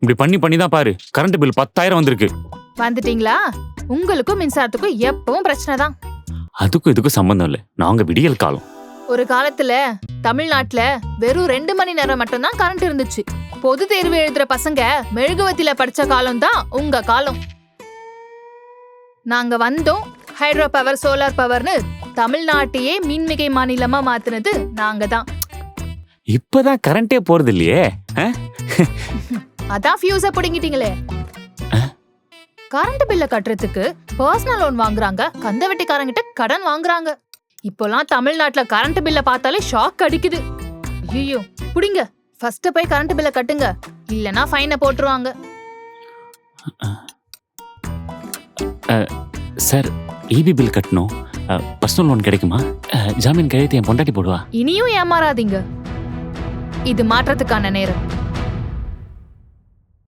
இப்படி பண்ணி தான் பாரு, கரண்ட் பில் 10,000 வந்திருக்கு. வந்துட்டீங்களா? உங்களுக்கும் மின்சாரத்துக்கும் எப்பவும் பிரச்சனை தான். அதுக்கும் இதுக்கும் சம்பந்தம் இல்லை, நாங்க விடியல் காலம். ஒரு காலத்துல தமிழ்நாட்டுல வெறும் 2 மணி நேரம் மட்டும்தான் கரண்ட் இருந்துச்சு. பொது தேர்வு எழுதுற பசங்க மெழுகுவத்தில படிச்ச காலம் தான் உங்க காலம். நாங்க வந்தோம், ஹைட்ரோ பவர், சோலார் பவர்னு தமிழ்நாட்டையே மின்மிகை மாநிலமா மாத்துனது நாங்க தான். இப்பதான் கரண்டே போறது இல்லையே. அதான் ஃபியூஸ புடுங்கிட்டீங்களே. கரண்ட் பில்ல கட்டுறதுக்கு பர்சனல் லோன் வாங்குறாங்க, கந்த வெட்டிக்காரங்கிட்ட கடன் வாங்குறாங்க. இப்போலாம் தமிழ்நாட்டுல கரண்ட் பில்ல பார்த்தாலே ஷாக் அடிக்குது. ஐயோ, புடிங்க, ஃபர்ஸ்ட் போய் கரண்ட் பில்ல கட்டுங்க, இல்லனா ஃபைனை போட்டுருவாங்க. சார், ஈபி பில் கட்டணும், பர்சனல் லோன் கிடைக்குமா? ஜாமீன் கையெழுத்து என் பொண்டாட்டி போடுவா. இனியும் ஏமாறாதீங்க, இது மாற்றத்துக்கான நேரம்.